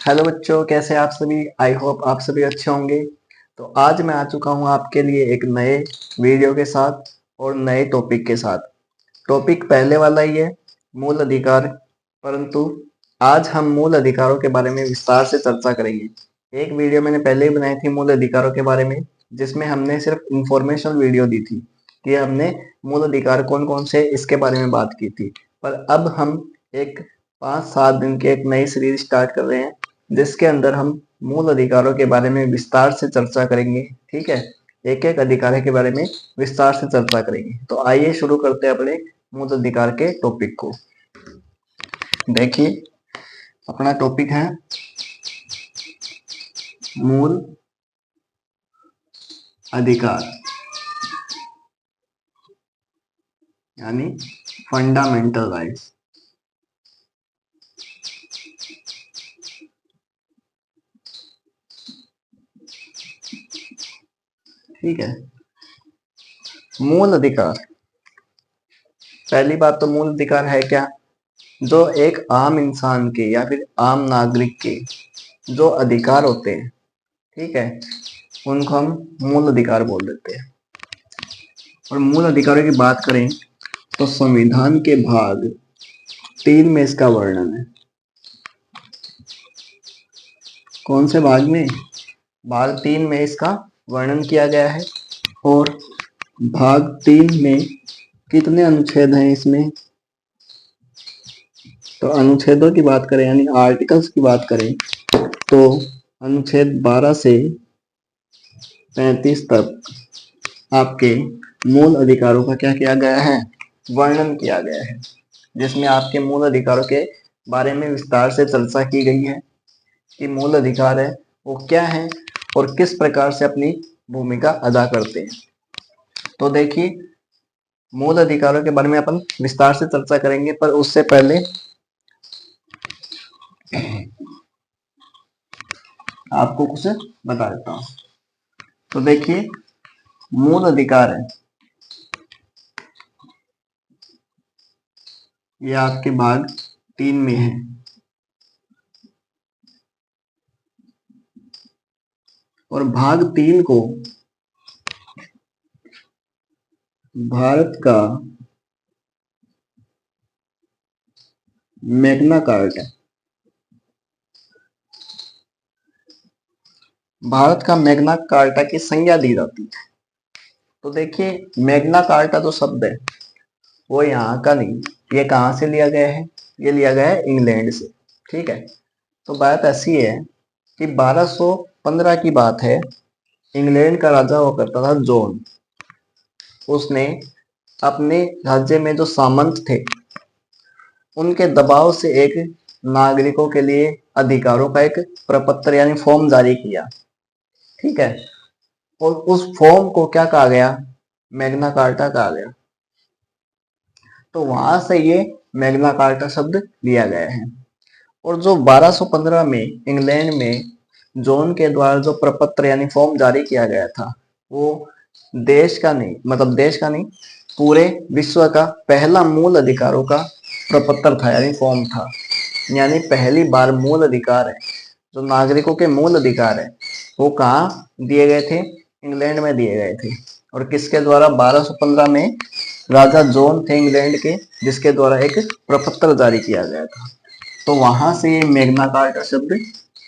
Hello बच्चों, कैसे आप सभी। आई होप आप सभी अच्छे होंगे। तो आज मैं आ चुका हूँ आपके लिए एक नए वीडियो के साथ और नए टॉपिक के साथ। टॉपिक पहले वाला ही है, मूल अधिकार, परंतु आज हम मूल अधिकारों के बारे में विस्तार से चर्चा करेंगे। एक वीडियो मैंने पहले ही बनाई थी मूल अधिकारों के बारे में, जिसमें हमने सिर्फ इंफॉर्मेशन वीडियो दी थी कि हमने मूल अधिकार कौन कौन से इसके बारे में बात की थी। पर अब हम एक 5-7 दिन के एक नई सीरीज स्टार्ट कर रहे हैं, जिसके अंदर हम मूल अधिकारों के बारे में विस्तार से चर्चा करेंगे। ठीक है, एक एक अधिकार के बारे में विस्तार से चर्चा करेंगे। तो आइए शुरू करते हैं अपने मूल अधिकार के टॉपिक को। देखिए, अपना टॉपिक है मूल अधिकार यानी फंडामेंटल राइट्स। ठीक है, मूल अधिकार, पहली बात तो मूल अधिकार है क्या? जो एक आम इंसान के या फिर आम नागरिक के जो अधिकार होते हैं, ठीक है, उनको हम मूल अधिकार बोल देते हैं। और मूल अधिकारों की बात करें तो संविधान के भाग 3 में इसका वर्णन है। कौन से भाग में? भाग 3 में इसका वर्णन किया गया है। और भाग 3 में कितने अनुच्छेद हैं इसमें? तो अनुच्छेदों की बात करें यानी आर्टिकल्स की बात करें तो अनुच्छेद 12 से 35 तक आपके मूल अधिकारों का क्या किया गया है? वर्णन किया गया है, जिसमें आपके मूल अधिकारों के बारे में विस्तार से चर्चा की गई है कि मूल अधिकार है वो क्या है और किस प्रकार से अपनी भूमिका अदा करते हैं। तो देखिए, मूल अधिकारों के बारे में अपन विस्तार से चर्चा करेंगे, पर उससे पहले आपको कुछ बता देता हूँ। तो देखिए, मूल अधिकार है ये आपके भाग 3 में है। और भाग 3 को भारत का मैग्ना कार्टा, भारत का मैग्ना कार्टा की संज्ञा दी जाती है। तो देखिए, मैग्ना कार्टा जो शब्द है वो यहाँ का नहीं, ये कहाँ से लिया गया है? ये लिया गया है इंग्लैंड से। ठीक है, तो बात ऐसी है कि 1215 की बात है। इंग्लैंड का राजा हुआ करता था जॉन। उसने अपने राज्य में जो सामंत थे उनके दबाव से एक नागरिकों के लिए अधिकारों का एक प्रपत्र यानी फॉर्म जारी किया। ठीक है, और उस फॉर्म को क्या कहा गया? मैग्ना कार्टा कहा गया। तो वहां से ये मैग्ना कार्टा शब्द लिया गया है। और जो 1215 में इंग्लैंड में जॉन के द्वारा जो प्रपत्र यानी फॉर्म जारी किया गया था, वो देश का नहीं, मतलब देश का नहीं, पूरे विश्व का पहला मूल अधिकारों का प्रपत्र था यानी फॉर्म था। यानी पहली बार मूल अधिकार है, जो नागरिकों के मूल अधिकार है, वो कहाँ दिए गए थे? इंग्लैंड में दिए गए थे। और किसके द्वारा? 1215 में राजा जॉन थे इंग्लैंड के, जिसके द्वारा एक प्रपत्र जारी किया गया था। तो वहां से ये मैग्ना कार्टा शब्द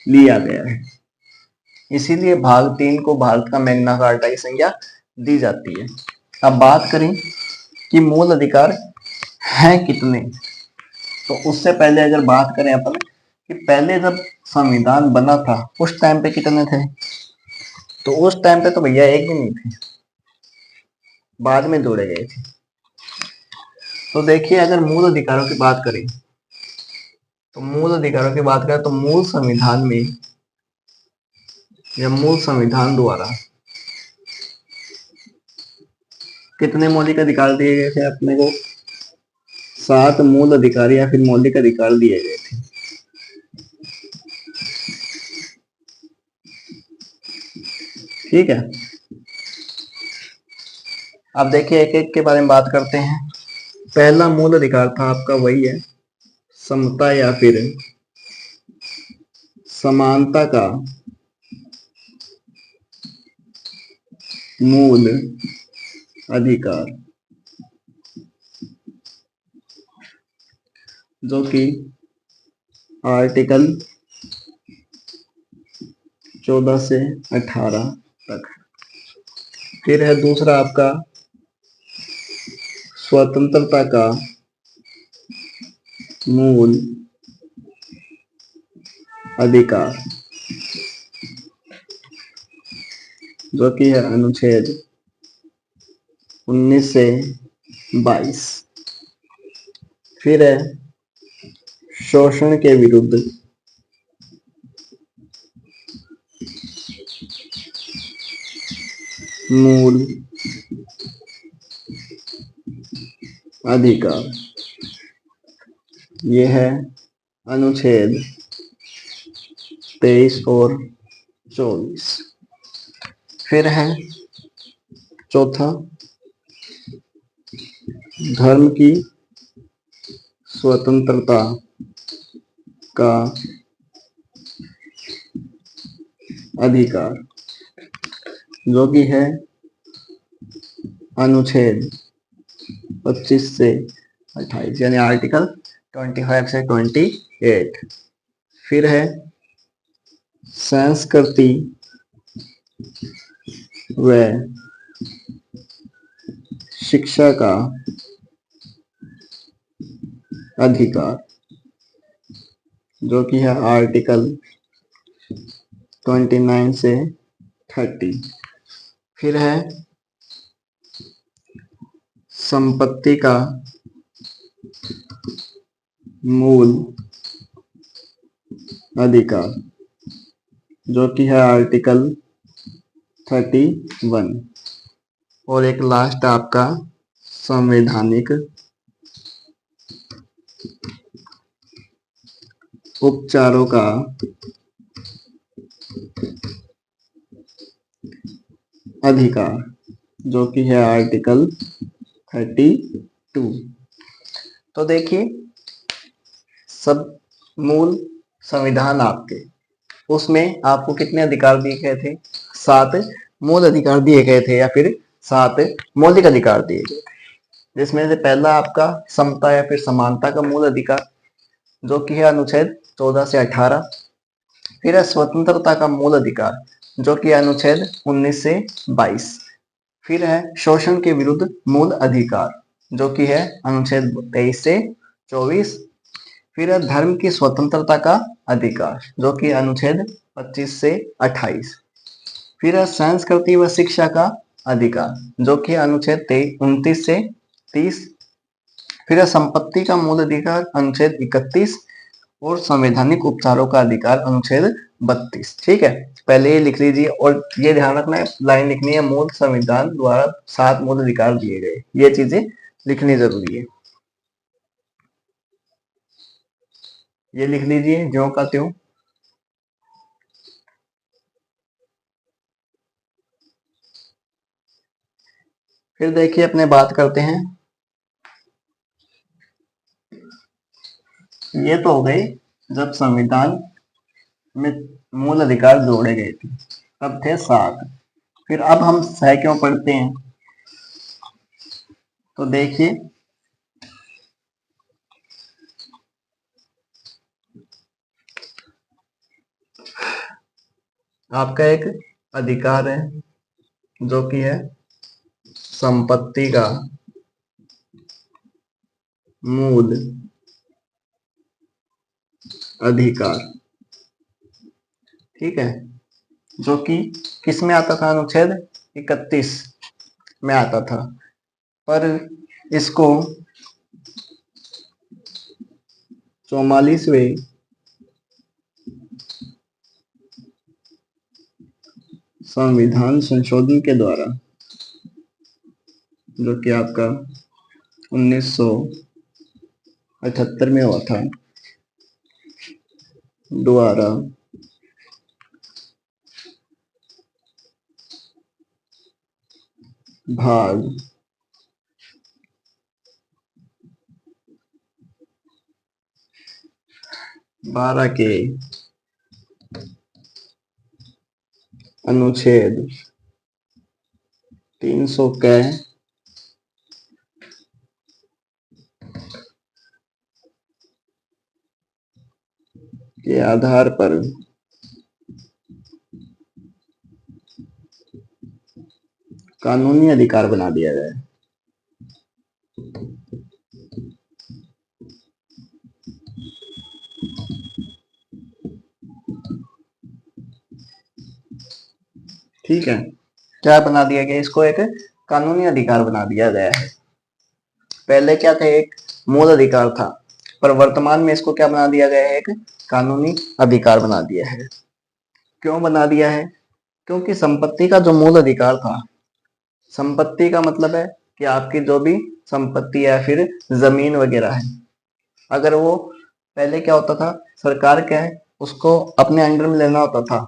लिया गया है। इसीलिए भाग 3 को भारत का मैग्ना कार्टा की संज्ञा दी जाती है। अब बात करें कि मूल अधिकार हैं कितने, तो उससे पहले अगर बात करें अपन कि पहले जब संविधान बना था उस टाइम पे कितने थे, तो उस टाइम पे तो भैया एक भी नहीं थे, बाद में जोड़े गए थे। तो देखिए, अगर मूल अधिकारों की बात करें तो मूल अधिकारों की बात करें तो मूल संविधान में या मूल संविधान द्वारा कितने मौलिक अधिकार दिए गए थे अपने को? 7 मूल अधिकार या फिर मौलिक अधिकार दिए गए थे। ठीक है, अब देखिए एक एक के बारे में बात करते हैं। पहला मूल अधिकार था आपका वही है समता या फिर समानता का मूल अधिकार, जो कि आर्टिकल 14 से 18 तक। फिर है दूसरा आपका स्वतंत्रता का मूल अधिकार, जो कि है अनुच्छेद 19 से 22। फिर है शोषण के विरुद्ध मूल अधिकार, यह है अनुच्छेद 23 और 24। फिर है चौथा धर्म की स्वतंत्रता का अधिकार, जो कि है अनुच्छेद 25 से 28, यानी आर्टिकल 25 से 28। फिर है संस्कृति व शिक्षा का अधिकार, जो कि है आर्टिकल 29 से 30। फिर है संपत्ति का मूल अधिकार, जो कि है आर्टिकल 31। और एक लास्ट आपका संवैधानिक उपचारों का अधिकार, जो कि है आर्टिकल 32। तो देखिए सब मूल संविधान आपके, उसमें आपको कितने अधिकार दिए गए थे? 7 मूल अधिकार दिए गए थे, या फिर 7 मौलिक अधिकार दिए गए थे, जिसमें से पहला आपका समता या फिर समानता का मूल अधिकार, जो कि है अनुच्छेद 14 से 18। फिर है स्वतंत्रता का मूल अधिकार, जो कि अनुच्छेद 19 से 22। फिर है शोषण के विरुद्ध मूल अधिकार, जो कि है अनुच्छेद 23 से 24। फिर है धर्म की स्वतंत्रता का अधिकार, जो कि अनुच्छेद 25 से 28। फिर है संस्कृति व शिक्षा का अधिकार, जो कि अनुच्छेद 29 से 30। फिर है संपत्ति का मूल अधिकार अनुच्छेद 31। और संवैधानिक उपचारों का अधिकार अनुच्छेद 32। ठीक है, पहले ये लिख लीजिए, और ये ध्यान रखना है लाइन लिखनी है, मूल संविधान द्वारा 7 मूल अधिकार दिए गए, ये चीजें लिखनी जरूरी है। ये लिख लीजिए ज्यों का त्यों। फिर देखिए अपने बात करते हैं, ये तो हो गई जब संविधान में मूल अधिकार जोड़े गए थे, तब थे 7। फिर अब हम सह क्यों पढ़ते हैं, तो देखिए आपका एक अधिकार है, जो कि है संपत्ति का मूल अधिकार। ठीक है, जो कि किस में आता था? अनुच्छेद 31 में आता था, पर इसको 44वें संविधान संशोधन के द्वारा, जो कि आपका 1978 में हुआ था, द्वारा भाग 12 के अनुच्छेद 300 के आधार पर कानूनी अधिकार बना दिया गया है। ठीक है, क्या बना दिया गया, इसको एक कानूनी अधिकार बना दिया गया है। पहले क्या था, एक मूल अधिकार था, पर वर्तमान में इसको क्या बना दिया गया है, एक कानूनी अधिकार बना दिया है। क्यों बना दिया है? क्योंकि संपत्ति का जो मूल अधिकार था, संपत्ति का मतलब है कि आपकी जो भी संपत्ति या फिर जमीन वगैरह है, अगर वो पहले क्या होता था, सरकार क्या है उसको अपने अंडर में लेना होता था,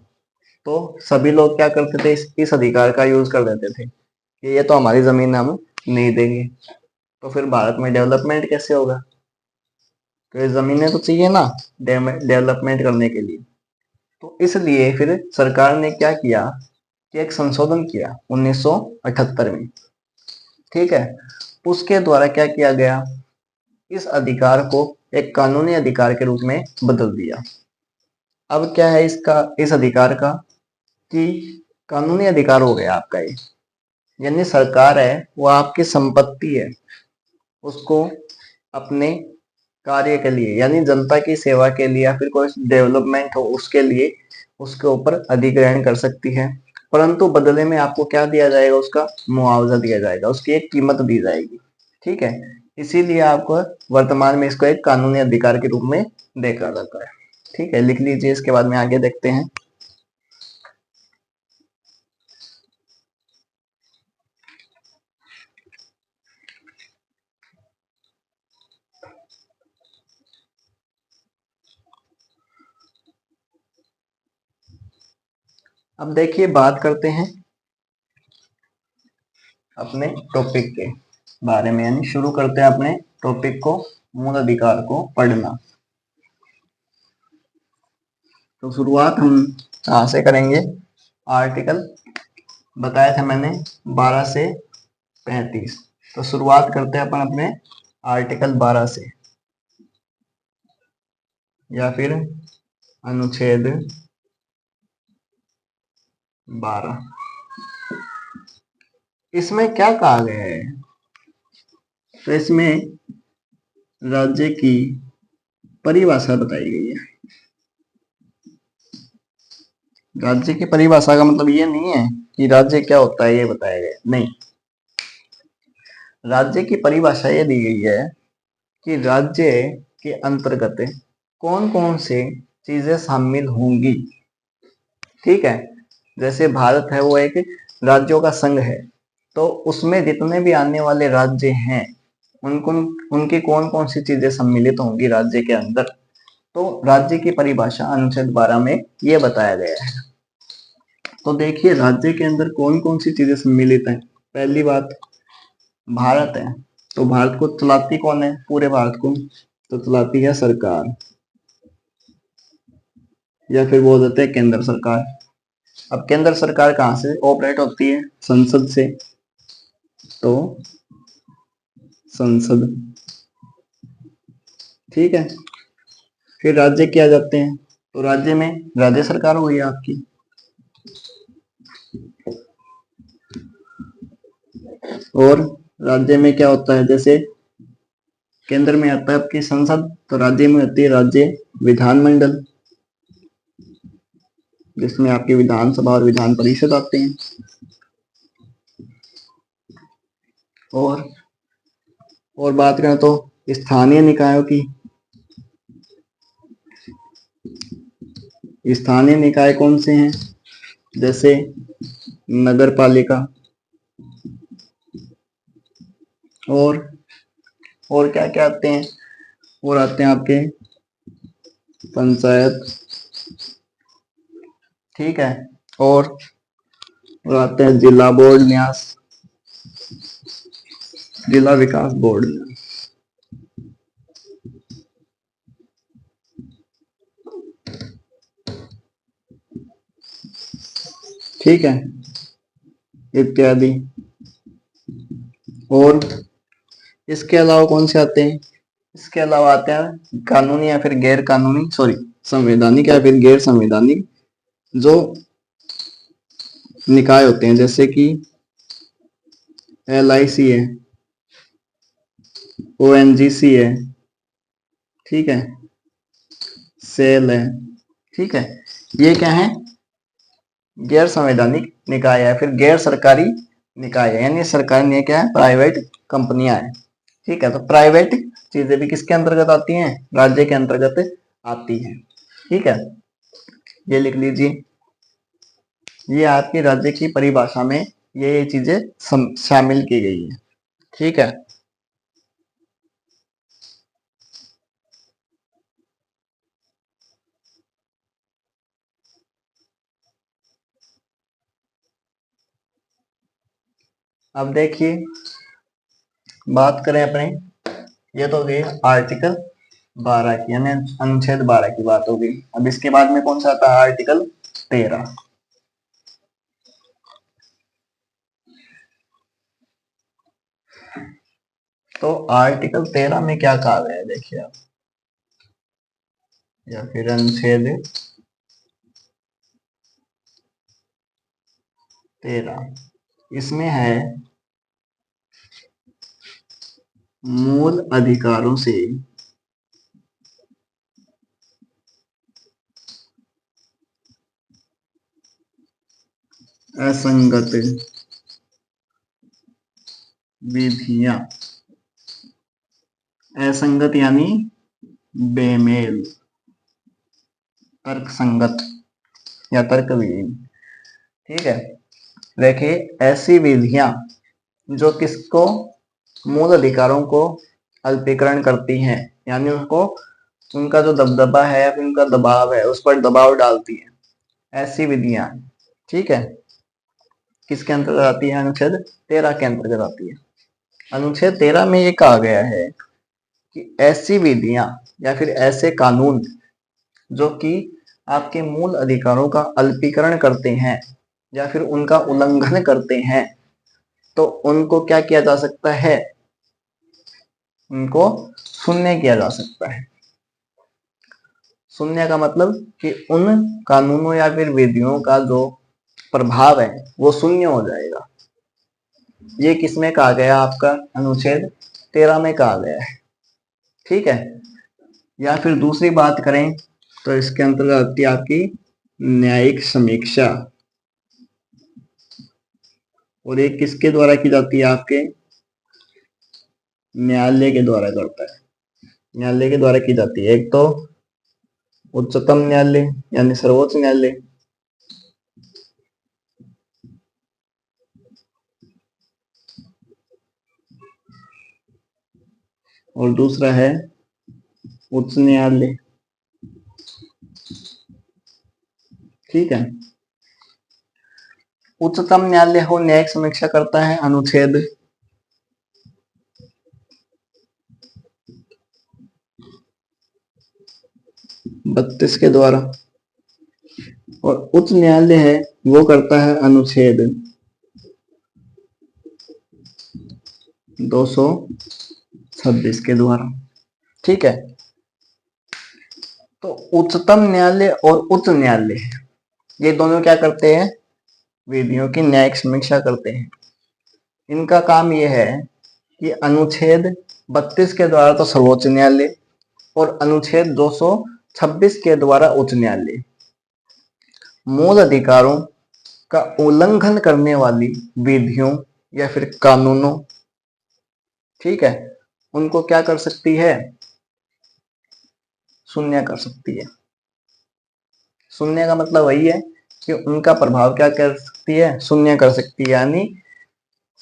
तो सभी लोग क्या करते थे, इस अधिकार का यूज कर देते थे कि ये तो हमारी जमीन हम नहीं देंगे। तो फिर भारत में डेवलपमेंट कैसे होगा? तो ये जमीनें तो चाहिए ना डेवलपमेंट करने के लिए। तो इसलिए फिर सरकार ने क्या किया कि एक संशोधन किया 1978 में। ठीक है, उसके द्वारा क्या किया गया, इस अधिकार को एक कानूनी अधिकार के रूप में बदल दिया। अब क्या है इसका, इस अधिकार का, कि कानूनी अधिकार हो गया आपका ये, यानी सरकार है वो आपकी संपत्ति है, उसको अपने कार्य के लिए यानी जनता की सेवा के लिए या फिर कोई डेवलपमेंट हो उसके लिए उसके ऊपर अधिग्रहण कर सकती है, परंतु बदले में आपको क्या दिया जाएगा, उसका मुआवजा दिया जाएगा, उसकी एक कीमत दी जाएगी। ठीक है, इसीलिए आपको वर्तमान में इसको एक कानूनी अधिकार के रूप में देखा जाता है। ठीक है, लिख लीजिए, इसके बाद में आगे देखते हैं। अब देखिए, बात करते हैं अपने टॉपिक के बारे में, यानी शुरू करते हैं अपने टॉपिक को, मूल अधिकार को पढ़ना। तो शुरुआत हम कहाँ से करेंगे, आर्टिकल बताया था मैंने 12 से 35, तो शुरुआत करते हैं अपन अपने आर्टिकल 12 से, या फिर अनुच्छेद 12। इसमें क्या कहा गया है, तो इसमें राज्य की परिभाषा बताई गई है। राज्य की परिभाषा का मतलब ये नहीं है कि राज्य क्या होता है ये बताया गया, नहीं। राज्य की परिभाषा ये दी गई है कि राज्य के अंतर्गत कौन कौन से चीजें शामिल होंगी। ठीक है, जैसे भारत है वो एक राज्यों का संघ है, तो उसमें जितने भी आने वाले राज्य हैं उनको उनकी कौन कौन सी चीजें सम्मिलित होंगी राज्य के अंदर, तो राज्य की परिभाषा अनुच्छेद 12 में ये बताया गया है। तो देखिए, राज्य के अंदर कौन कौन सी चीजें सम्मिलित हैं। पहली बात, भारत है, तो भारत को चलाती कौन है, पूरे भारत को तो चलाती है सरकार, या फिर बोल देते हैं केंद्र सरकार। अब केंद्र सरकार कहाँ से ऑपरेट होती है, संसद से, तो संसद। ठीक है, फिर राज्य क्या जाते हैं, तो राज्य में राज्य सरकार हुई आपकी, और राज्य में क्या होता है, जैसे केंद्र में आता है आपकी संसद, तो राज्य में होती है राज्य विधानमंडल, जिसमें आपकी विधानसभा और विधान परिषद आते हैं। और बात करें तो स्थानीय निकायों की, स्थानीय निकाय कौन से हैं, जैसे नगर पालिका, और क्या क्या आते हैं, और आते हैं आपके पंचायत। ठीक है, और आते हैं जिला बोर्ड न्यास, जिला विकास बोर्ड। ठीक है, इत्यादि। और इसके अलावा कौन से आते हैं? इसके अलावा आते हैं कानूनी या फिर गैर कानूनी, सॉरी, संवैधानिक या फिर गैर संवैधानिक जो निकाय होते हैं, जैसे कि LIC है, ONGC है, ठीक है, सेल है, ठीक है। ये क्या है? गैर संवैधानिक निकाय है, फिर गैर सरकारी निकाय है, यानी सरकार ने क्या है, प्राइवेट कंपनियां हैं, ठीक है। तो प्राइवेट चीजें भी किसके अंतर्गत आती हैं? राज्य के अंतर्गत आती हैं, ठीक है। ये लिख लीजिए, ये आपकी राज्य की परिभाषा में ये चीजें शामिल की गई है, ठीक है। अब देखिए, बात करें अपने, ये तो गई आर्टिकल 12 की, यानी अनुच्छेद 12 की बात होगी। अब इसके बाद में कौन सा आता है? आर्टिकल 13। तो आर्टिकल 13 में क्या कहा गया है, देखिए आप, या फिर अनुच्छेद 13, इसमें है मूल अधिकारों से असंगत विधियां, असंगत यानी बेमेल, तर्क संगत या तर्क विहीन, ठीक है। देखिए, ऐसी विधियां जो किसको, मूल अधिकारों को अल्पीकरण करती हैं, यानी उसको, उनका जो दबदबा है या फिर उनका दबाव है उस पर दबाव डालती है, ऐसी विधियां, ठीक है, किसके अंतर्गत आती है? अनुच्छेद 13 के अंतर्गत आती है। अनुच्छेद 13 में ये कहा गया है कि ऐसी विधियां या फिर ऐसे कानून जो कि आपके मूल अधिकारों का अल्पीकरण करते हैं या फिर उनका उल्लंघन करते हैं, तो उनको क्या किया जा सकता है? उनको शून्य किया जा सकता है। शून्य का मतलब कि उन कानूनों या फिर विधियों का जो प्रभाव है वो शून्य हो जाएगा। ये किसमें कहा गया? आपका अनुच्छेद 13 में कहा गया है, ठीक है। या फिर दूसरी बात करें तो इसके अंतर्गत आती है आपकी न्यायिक समीक्षा, और ये किसके द्वारा की जाती है? आपके न्यायालय के द्वारा करता है, न्यायालय के द्वारा की जाती है। एक तो उच्चतम न्यायालय यानी सर्वोच्च न्यायालय, और दूसरा है उच्च न्यायालय, ठीक है। उच्चतम न्यायालय हो न्यायिक समीक्षा करता है अनुच्छेद 32 के द्वारा, और उच्च न्यायालय है वो करता है अनुच्छेद 226 के द्वारा, ठीक है। तो उच्चतम न्यायालय और उच्च न्यायालय ये दोनों क्या करते हैं? विधियों की न्यायिक समीक्षा करते हैं। इनका काम यह है कि अनुच्छेद 32 के द्वारा तो सर्वोच्च न्यायालय और अनुच्छेद 226 के द्वारा उच्च न्यायालय मूल अधिकारों का उल्लंघन करने वाली विधियों या फिर कानूनों, ठीक है, उनको क्या कर सकती है? शून्य कर सकती है। शून्य का मतलब वही है कि उनका प्रभाव क्या कर सकती है? शून्य कर सकती है। यानी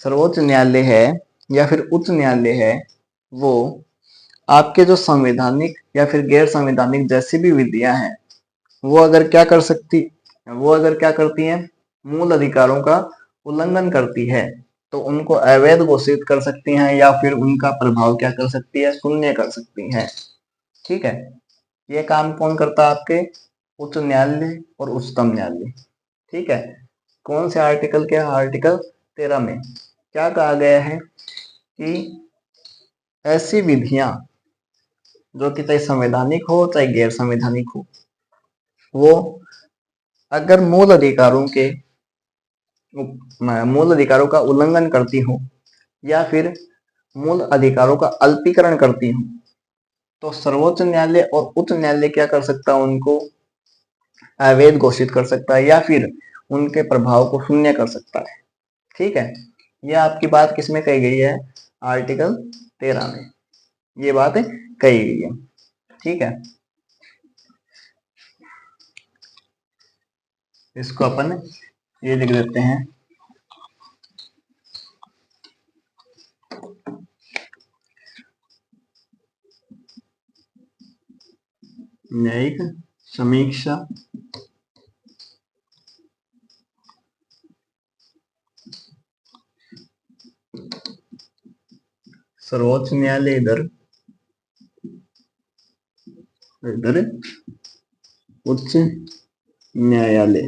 सर्वोच्च न्यायालय है या फिर उच्च न्यायालय है, वो आपके जो संवैधानिक या फिर गैर संवैधानिक जैसी भी विधियां हैं, वो अगर क्या करती हैं, मूल अधिकारों का उल्लंघन करती है, तो उनको अवैध घोषित कर सकती हैं या फिर उनका प्रभाव क्या कर सकती है? शून्य कर सकती हैं, ठीक है। ये काम कौन करता है? आपके उच्च न्यायालय और उच्चतम न्यायालय, ठीक है। कौन से आर्टिकल के? आर्टिकल 13 में क्या कहा गया है कि ऐसी विधियां जो कि चाहे संवैधानिक हो चाहे गैर संवैधानिक हो, वो अगर मूल अधिकारों का उल्लंघन करती हो या फिर मूल अधिकारों का अल्पीकरण करती हो, तो सर्वोच्च न्यायालय और उच्च न्यायालय क्या कर सकता है? उनको अवैध घोषित कर सकता है या फिर उनके प्रभाव को शून्य कर सकता है। ठीक है, यह आपकी बात किसमें कही गई है? आर्टिकल 13 में ये बात कही गई है। ठीक है, इसको अपन ये लिख देते हैं, न्यायिक समीक्षा सर्वोच्च न्यायालय इधर उच्च न्यायालय।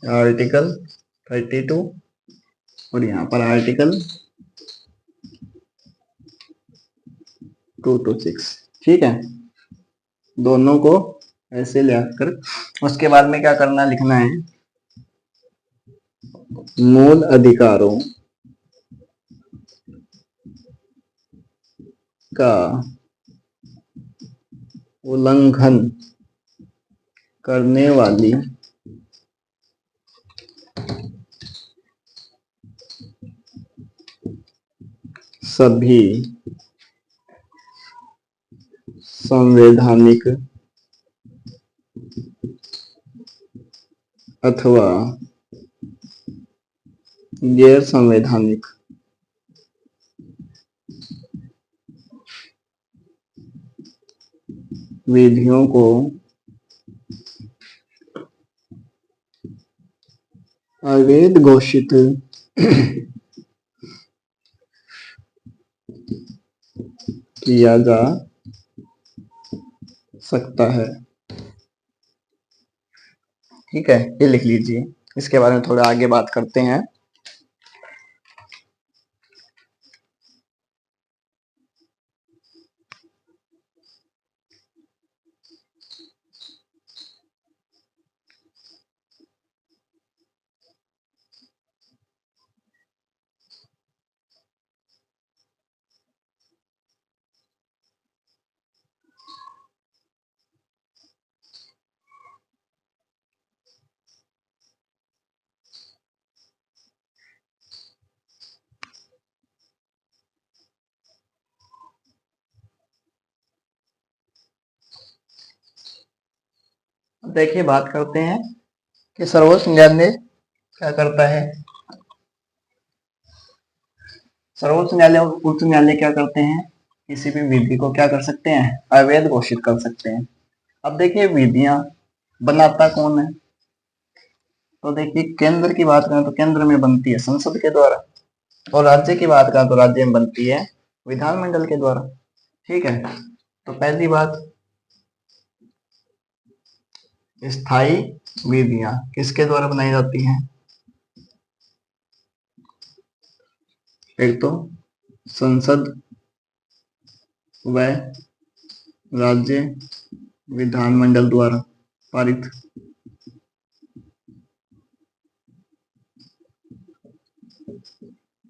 आर्टिकल 32 और यहाँ पर आर्टिकल 226। ठीक है, दोनों को ऐसे ले आकर उसके बाद में क्या करना, लिखना है मूल अधिकारों का उल्लंघन करने वाली सभी संवैधानिक अथवा गैर संवैधानिक विधियों को अवैध घोषित किया जा सकता है। ठीक है, ये लिख लीजिए। इसके बारे में थोड़ा आगे बात करते हैं। देखिए, बात करते हैं कि सर्वोच्च न्यायालय क्या करता है। सर्वोच्च न्यायालय और उच्च न्यायालय क्या करते हैं? किसी भी विधि को क्या कर सकते हैं? अवैध घोषित कर सकते हैं। अब देखिए, विधियां बनाता कौन है? तो देखिए, केंद्र की बात करें तो केंद्र में बनती है संसद के द्वारा, और राज्य की बात करें तो राज्य में बनती है विधानमंडल के द्वारा। ठीक है, तो पहली बात, स्थायी विधियां किसके द्वारा बनाई जाती हैं? एक तो संसद व राज्य विधानमंडल द्वारा पारित।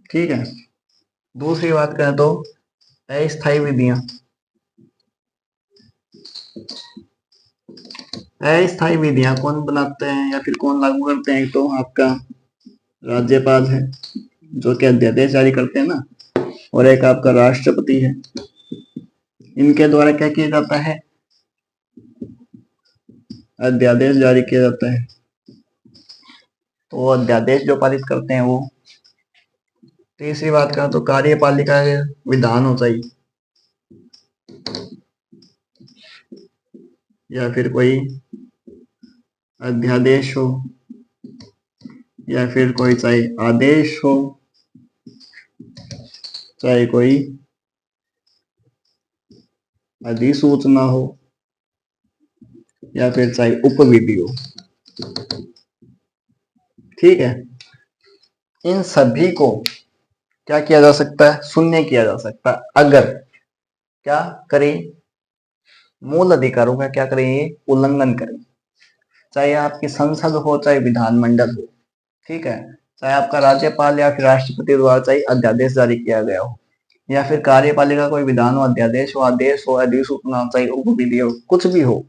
ठीक है, दूसरी बात करें तो अस्थायी विधियां। अस्थायी विधियां कौन बनाते हैं या फिर कौन लागू करते हैं? एक तो आपका राज्यपाल है जो कि अध्यादेश जारी करते हैं ना, और एक आपका राष्ट्रपति है। इनके द्वारा क्या किया जाता है? अध्यादेश जारी किया जाता है। तो अध्यादेश जो पारित करते हैं वो। तीसरी बात करें तो कार्यपालिका के विधान हो चाहिए, या फिर कोई अध्यादेश हो, या फिर कोई चाहे आदेश हो, चाहे कोई अधिसूचना हो, या फिर चाहे उपविधि हो, ठीक है, इन सभी को क्या किया जा सकता है, शून्य किया जा सकता है अगर क्या करें, मूल अधिकारों का क्या करें, ये उल्लंघन करें। चाहे आपकी संसद हो, चाहे विधानमंडल हो, ठीक है, चाहे आपका राज्यपाल या फिर राष्ट्रपति द्वारा चाहे अध्यादेश जारी किया गया हो, या फिर कार्यपालिका कोई विधान हो, अध्यादेश हो, आदेश हो, अधिसूचना चाहे उपविधि हो, कुछ भी हो,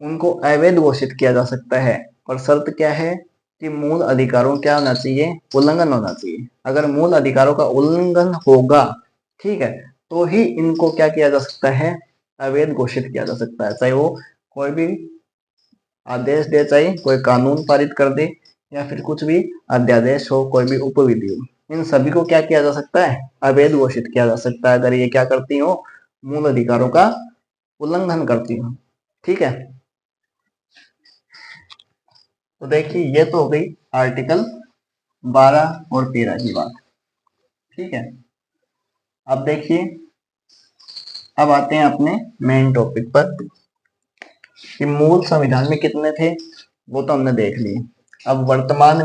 उनको अवैध घोषित किया जा सकता है। और शर्त क्या है कि मूल अधिकारों क्या होना चाहिए, उल्लंघन होना चाहिए। अगर मूल अधिकारों का उल्लंघन होगा, ठीक है, तो ही इनको क्या किया जा सकता है, अवैध घोषित किया जा सकता है। चाहे वो कोई भी आदेश दे, चाहे कोई कानून पारित कर दे, या फिर कुछ भी अध्यादेश हो, कोई भी उपविधि हो, इन सभी को क्या किया जा सकता है, अवैध घोषित किया जा सकता है अगर ये क्या करती हो, मूल अधिकारों का उल्लंघन करती हो, ठीक है। तो देखिए ये तो हो गई आर्टिकल 12 और 13 की बात, ठीक है। अब देखिए, अब आते हैं अपने मेन टॉपिक पर कि मूल संविधान में कितने थे, वो तो हमने देख लिए। अब वर्तमान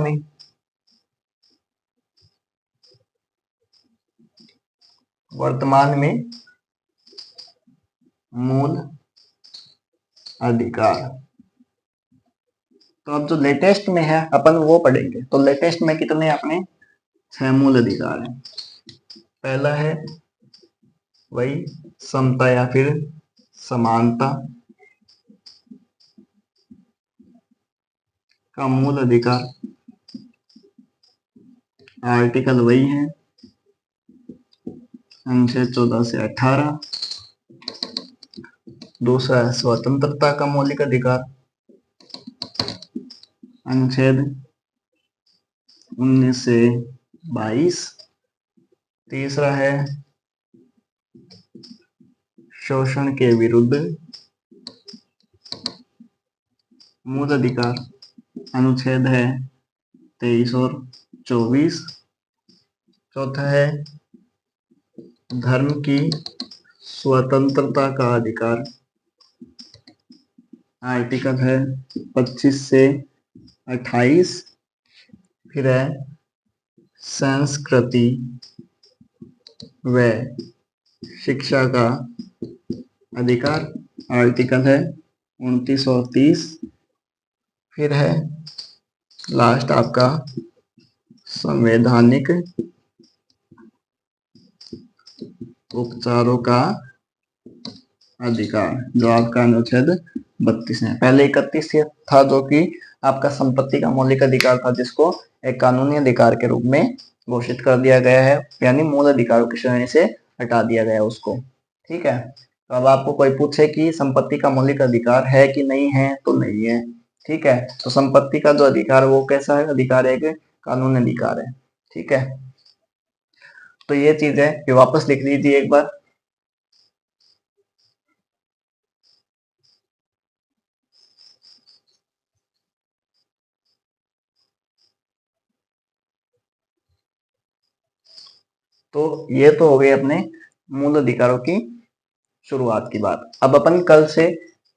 में मूल अधिकार, तो अब जो लेटेस्ट में है अपन वो पढ़ेंगे। तो लेटेस्ट में कितने अपने 6 मूल अधिकार हैं। पहला है वही समता या फिर समानता का मूल अधिकार, आर्टिकल वही है अनुच्छेद 14 से 18। दूसरा है स्वतंत्रता का मौलिक अधिकार, अनुच्छेद 19 से 22। तीसरा है शोषण के विरुद्ध मूल अधिकार, अनुच्छेद है 23 और 24। चौथा है धर्म की स्वतंत्रता का अधिकार, आर्टिकल है 25 से 28। फिर है संस्कृति व शिक्षा का अधिकार, आर्टिकल है 29 और 30। फिर है लास्ट आपका संवैधानिक उपचारों का अधिकार, जो आपका अनुच्छेद 32 है। पहले 31 था जो कि आपका संपत्ति का मौलिक अधिकार था, जिसको एक कानूनी अधिकार के रूप में घोषित कर दिया गया है, यानी मूल अधिकारों की श्रेणी से हटा दिया गया उसको, ठीक है। तो अब आपको कोई पूछे कि संपत्ति का मौलिक अधिकार है कि नहीं है, तो नहीं है, ठीक है। तो संपत्ति का जो अधिकार वो कैसा है, अधिकार है कि कानूनी अधिकार है, ठीक है। तो ये चीज है, ये वापस लिख लीजिए एक बार। तो ये तो हो गई अपने मूल अधिकारों की शुरुआत की बात। अब अपन कल से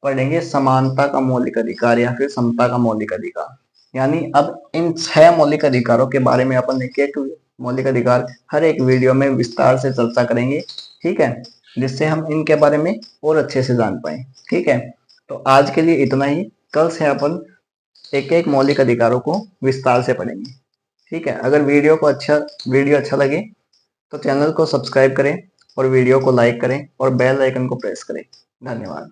पढ़ेंगे समानता का मौलिक अधिकार या फिर समता का मौलिक अधिकार। यानी अब इन 6 मौलिक अधिकारों के बारे में अपन एक एक मौलिक अधिकार हर एक वीडियो में विस्तार से चर्चा करेंगे, ठीक है, जिससे हम इनके बारे में और अच्छे से जान पाए, ठीक है। तो आज के लिए इतना ही। कल से अपन एक एक मौलिक अधिकारों को विस्तार से पढ़ेंगे, ठीक है। अगर वीडियो अच्छा लगे तो चैनल को सब्सक्राइब करें और वीडियो को लाइक करें और बेल आइकन को प्रेस करें। धन्यवाद।